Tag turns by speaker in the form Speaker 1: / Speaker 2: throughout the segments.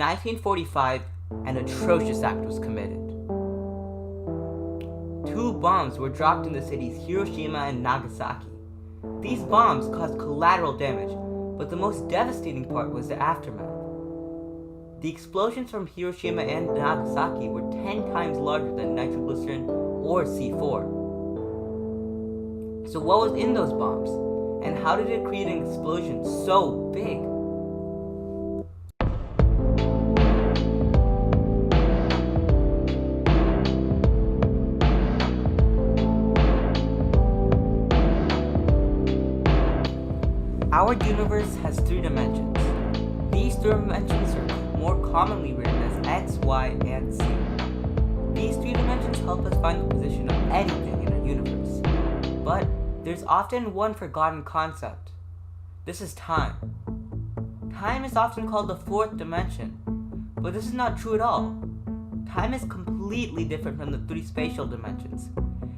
Speaker 1: 1945, an atrocious act was committed. 2 bombs were dropped in the cities Hiroshima and Nagasaki. These bombs caused collateral damage, but the most devastating part was the aftermath. The explosions from Hiroshima and Nagasaki were 10 times larger than nitroglycerin or C4. So what was in those bombs? And how did it create an explosion so big? Our universe has 3 dimensions. These 3 dimensions are more commonly written as X, Y, and Z. These 3 dimensions help us find the position of anything in a universe. But there's often one forgotten concept. This is time. Time is often called the 4th dimension, but this is not true at all. Time is completely different from the 3 spatial dimensions.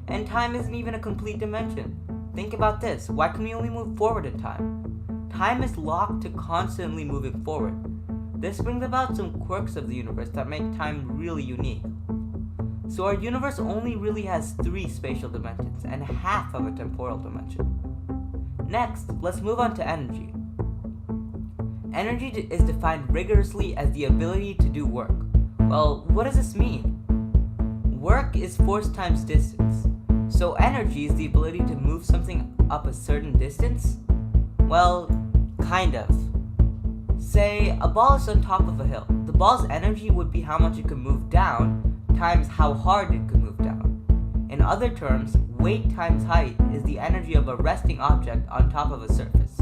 Speaker 1: And time isn't even a complete dimension. Think about this. Why can we only move forward in time? Time is locked to constantly moving forward. This brings about some quirks of the universe that make time really unique. So our universe only really has 3 spatial dimensions and half of a temporal dimension. Next, let's move on to energy. Energy is defined rigorously as the ability to do work. Well, what does this mean? Work is force times distance. So energy is the ability to move something up a certain distance? Well, kind of. Say, a ball is on top of a hill. The ball's energy would be how much it could move down times how hard it could move down. In other terms, weight times height is the energy of a resting object on top of a surface.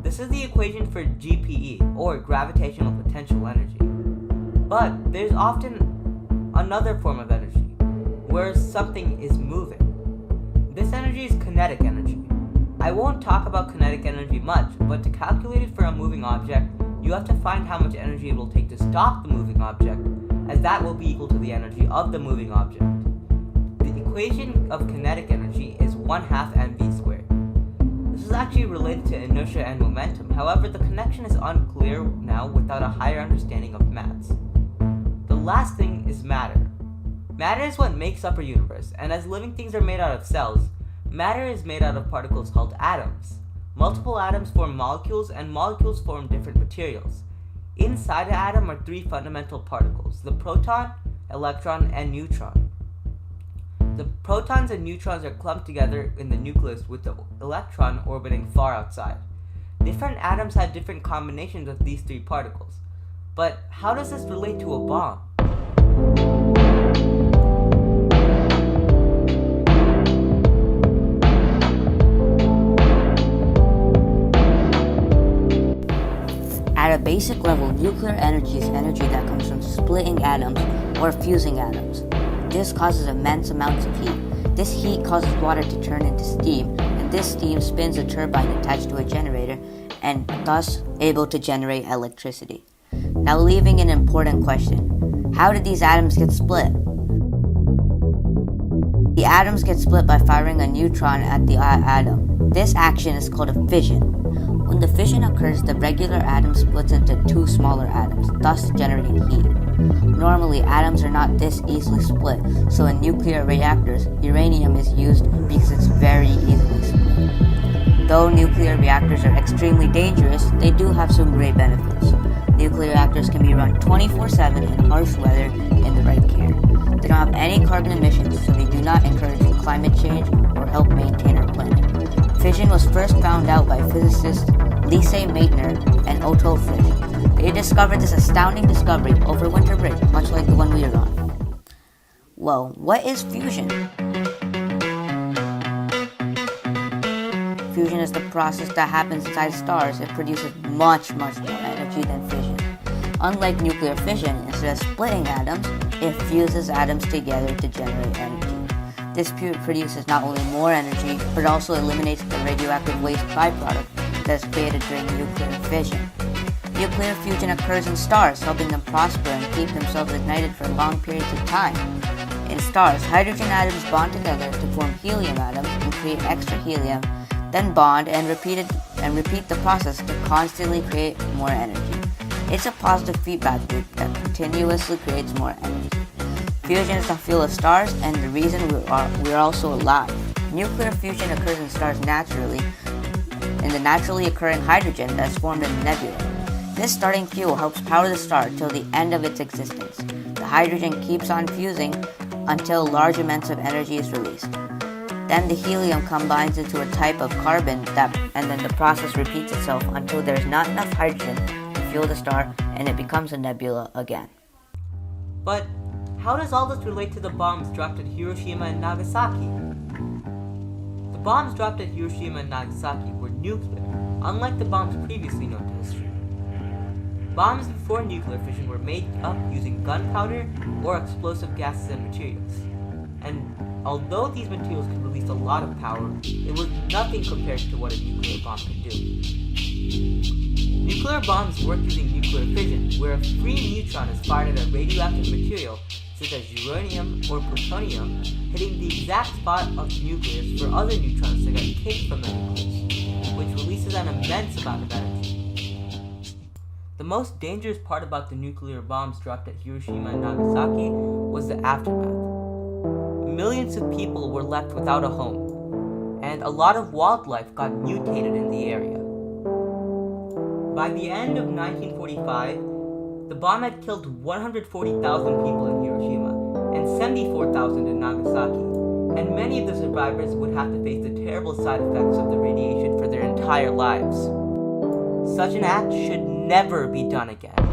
Speaker 1: This is the equation for GPE, or gravitational potential energy. But there's often another form of energy, where something is moving. This energy is kinetic energy. I won't talk about kinetic energy much, but to calculate it for a moving object, you have to find how much energy it will take to stop the moving object, as that will be equal to the energy of the moving object. The equation of kinetic energy is 1/2 mv squared. This is actually related to inertia and momentum, however the connection is unclear now without a higher understanding of maths. The last thing is matter. Matter is what makes up our universe, and as living things are made out of cells, matter is made out of particles called atoms. Multiple atoms form molecules, and molecules form different materials. Inside an atom are 3 fundamental particles: the proton, electron, and neutron. The protons and neutrons are clumped together in the nucleus with the electron orbiting far outside. Different atoms have different combinations of these 3 particles. But how does this relate to a bomb?
Speaker 2: At a basic level, nuclear energy is energy that comes from splitting atoms or fusing atoms. This causes immense amounts of heat. This heat causes water to turn into steam, and this steam spins a turbine attached to a generator and thus able to generate electricity. Now leaving an important question. How did these atoms get split? The atoms get split by firing a neutron at the atom. This action is called a fission. When the fission occurs, the regular atom splits into 2 smaller atoms, thus generating heat. Normally, atoms are not this easily split, so in nuclear reactors, uranium is used because it's very easily split. Though nuclear reactors are extremely dangerous, they do have some great benefits. Nuclear reactors can be run 24/7 in harsh weather in the right care. They don't have any carbon emissions, so they do not encourage climate change or help maintain our planet. Fission was first found out by physicists Lise Meitner and Otto Frisch. They discovered this astounding discovery over Winter Bridge, much like the one we are on. Well, what is fusion? Fusion is the process that happens inside stars. It produces much more energy than fission. Unlike nuclear fission, instead of splitting atoms, it fuses atoms together to generate energy. This produces not only more energy, but also eliminates the radioactive waste byproduct that is created during nuclear fission. Nuclear fusion occurs in stars, helping them prosper and keep themselves ignited for long periods of time. In stars, hydrogen atoms bond together to form helium atoms and create extra helium, then bond and repeat the process to constantly create more energy. It's a positive feedback loop that continuously creates more energy. Fusion is the fuel of stars and the reason we are also alive. Nuclear fusion occurs in stars naturally in the naturally occurring hydrogen that's formed in the nebula. This starting fuel helps power the star till the end of its existence. The hydrogen keeps on fusing until large amounts of energy is released. Then the helium combines into a type of carbon and then the process repeats itself until there's not enough hydrogen to fuel the star and it becomes a nebula again.
Speaker 1: But how does all this relate to the bombs dropped at Hiroshima and Nagasaki? The bombs dropped at Hiroshima and Nagasaki were nuclear, unlike the bombs previously known to history. Bombs before nuclear fission were made up using gunpowder or explosive gases and materials. And although these materials could release a lot of power, it was nothing compared to what a nuclear bomb could do. Nuclear bombs work using nuclear fission, where a free neutron is fired at a radioactive material such as uranium or plutonium, hitting the exact spot of the nucleus for other neutrons to get kicked from the nucleus, which releases an immense amount of energy. The most dangerous part about the nuclear bombs dropped at Hiroshima and Nagasaki was the aftermath. Millions of people were left without a home, and a lot of wildlife got mutated in the area. By the end of 1945, the bomb had killed 140,000 people in Hiroshima and 74,000 in Nagasaki, and many of the survivors would have to face the terrible side effects of the radiation for their entire lives. Such an act should never be done again.